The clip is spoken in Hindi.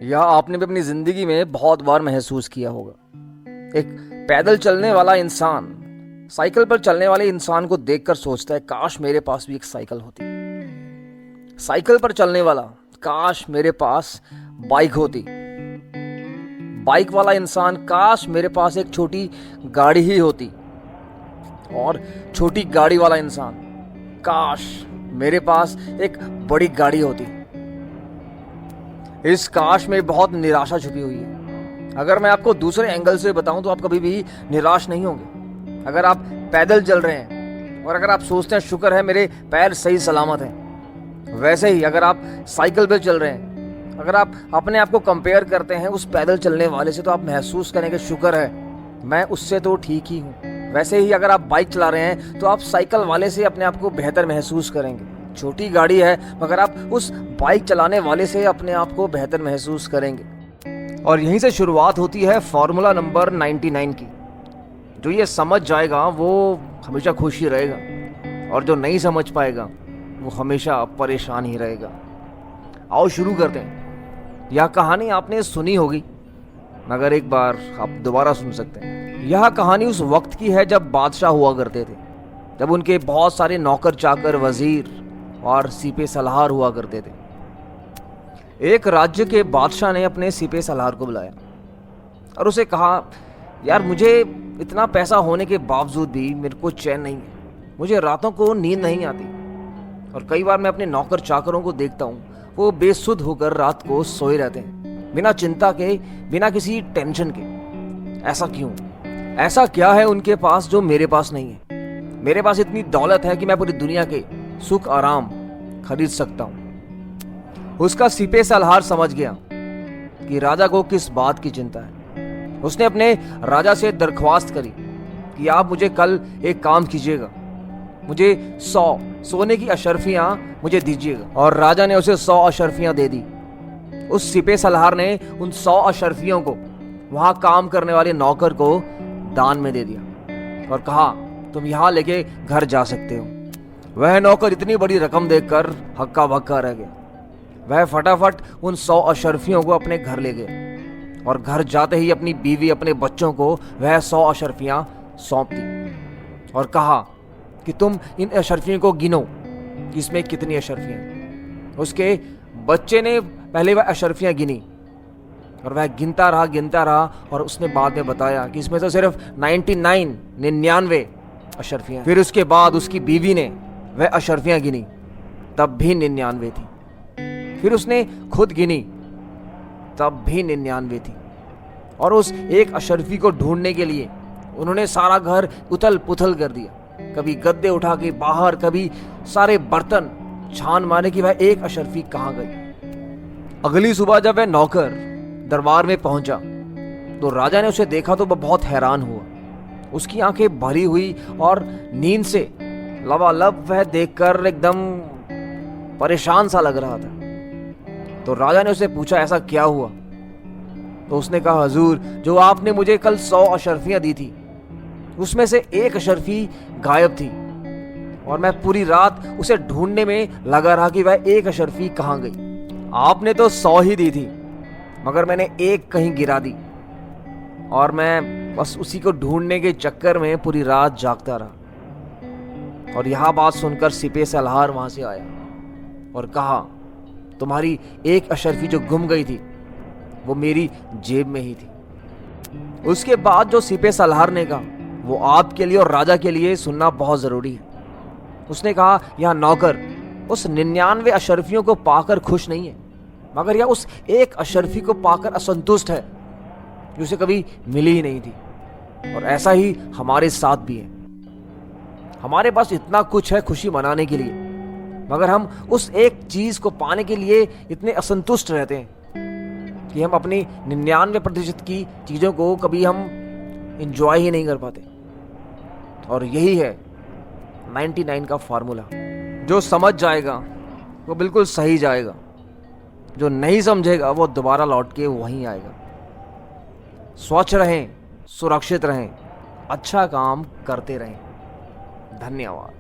यह आपने भी अपनी जिंदगी में बहुत बार महसूस किया होगा। एक पैदल चलने वाला इंसान साइकिल पर चलने वाले इंसान को देखकर सोचता है, काश मेरे पास भी एक साइकिल होती। साइकिल पर चलने वाला, काश मेरे पास बाइक होती। बाइक वाला इंसान, काश मेरे पास एक छोटी गाड़ी ही होती। और छोटी गाड़ी वाला इंसान, काश मेरे पास एक बड़ी गाड़ी होती। इस काश में बहुत निराशा छुपी हुई है। अगर मैं आपको दूसरे एंगल से बताऊं तो आप कभी भी निराश नहीं होंगे। अगर आप पैदल चल रहे हैं और अगर आप सोचते हैं शुक्र है मेरे पैर सही सलामत हैं, वैसे ही अगर आप साइकिल पर चल रहे हैं, अगर आप अपने आप को कंपेयर करते हैं उस पैदल चलने वाले से, तो आप महसूस करेंगे शुक्र है मैं उससे तो ठीक ही हूँ। वैसे ही अगर आप बाइक चला रहे हैं तो आप साइकिल वाले से अपने आप को बेहतर महसूस करेंगे। छोटी गाड़ी है मगर आप उस बाइक चलाने वाले से अपने आप को बेहतर महसूस करेंगे। और यहीं से शुरुआत होती है फॉर्मूला नंबर 99 की। जो ये समझ जाएगा वो हमेशा खुश ही रहेगा और जो नहीं समझ पाएगा वो हमेशा परेशान ही रहेगा। आओ शुरू करते हैं। यह कहानी आपने सुनी होगी मगर एक बार आप दोबारा सुन सकते हैं। यह कहानी उस वक्त की है जब बादशाह हुआ करते थे, जब उनके बहुत सारे नौकर चाकर, वजीर और सिपे सलाहर हुआ करते थे। एक राज्य के बादशाह ने अपने सिपे सलाहर को बुलाया और उसे कहा, यार मुझे इतना पैसा होने के बावजूद भी मेरे को चैन नहीं है। मुझे रातों को नींद नहीं आती और कई बार मैं अपने नौकर चाकरों को देखता हूँ, वो बेसुध होकर रात को सोए रहते हैं, बिना चिंता के, बिना किसी टेंशन के। ऐसा क्यों? ऐसा क्या है उनके पास जो मेरे पास नहीं है? मेरे पास इतनी दौलत है कि मैं पूरी दुनिया के सुख आराम खरीद सकता हूं। उसका सिपे सलाहर समझ गया कि राजा को किस बात की चिंता है। उसने अपने राजा से दरख्वास्त करी कि आप मुझे कल एक काम कीजिएगा, मुझे 100 सोने की अशर्फियां मुझे दीजिएगा। और राजा ने उसे 100 अशर्फियां दे दी। उस सिपे सलाहर ने उन 100 अशर्फियों को वहां काम करने वाले नौकर को दान में दे दिया और कहा, तुम यहां लेके घर जा सकते हो। वह नौकर इतनी बड़ी रकम देखकर हक्का बक्का रह गया। वह फटाफट उन 100 अशर्फियों को अपने घर ले गया और घर जाते ही अपनी बीवी, अपने बच्चों को वह 100 अशर्फियां सौंप दी और कहा कि तुम इन अशर्फियों को गिनो कि इसमें कितनी अशर्फियां। उसके बच्चे ने पहले वह अशर्फियां गिनी और वह गिनता रहा और उसने बाद में बताया कि इसमें तो सिर्फ 99 अशर्फियां। फिर उसके बाद उसकी बीवी ने वह अशर्फियां गिनी, तब भी 99 थी। फिर उसने खुद गिनी, तब भी 99 थी। और उस एक अशर्फी को ढूंढने के लिए उन्होंने सारा घर उथल पुथल कर दिया। कभी गद्दे उठा के बाहर, कभी सारे बर्तन छान मारे कि वह एक अशर्फी कहाँ गई। अगली सुबह जब वह नौकर दरबार में पहुंचा तो राजा ने उसे देखा तो वह बहुत हैरान हुआ। उसकी आंखें भरी हुई और नींद से लबालब वह देखकर एकदम परेशान सा लग रहा था। तो राजा ने उसे पूछा, ऐसा क्या हुआ? तो उसने कहा, हजूर, जो आपने मुझे कल 100 अशर्फियां दी थी उसमें से एक अशर्फी गायब थी और मैं पूरी रात उसे ढूंढने में लगा रहा कि वह एक अशर्फी कहाँ गई। आपने तो 100 ही दी थी मगर मैंने एक कहीं गिरा दी और मैं बस उसी को ढूंढने के चक्कर में पूरी रात जागता रहा। और यह बात सुनकर सिपे सलाहर वहां से आया और कहा, तुम्हारी एक अशर्फी जो गुम गई थी वो मेरी जेब में ही थी। उसके बाद जो सिपे सलाहर ने कहा वो आपके लिए और राजा के लिए सुनना बहुत जरूरी है। उसने कहा, यह नौकर उस 99 अशर्फियों को पाकर खुश नहीं है मगर यह उस एक अशर्फी को पाकर असंतुष्ट है जो उसे कभी मिली ही नहीं थी। और ऐसा ही हमारे साथ भी है। हमारे पास इतना कुछ है खुशी मनाने के लिए मगर हम उस एक चीज को पाने के लिए इतने असंतुष्ट रहते हैं कि हम अपनी 99% की चीजों को कभी हम एंजॉय ही नहीं कर पाते। और यही है 99 का फार्मूला। जो समझ जाएगा वो बिल्कुल सही जाएगा, जो नहीं समझेगा वो दोबारा लौट के वहीं आएगा। स्वच्छ रहें, सुरक्षित रहें, अच्छा काम करते रहें। धन्यवाद।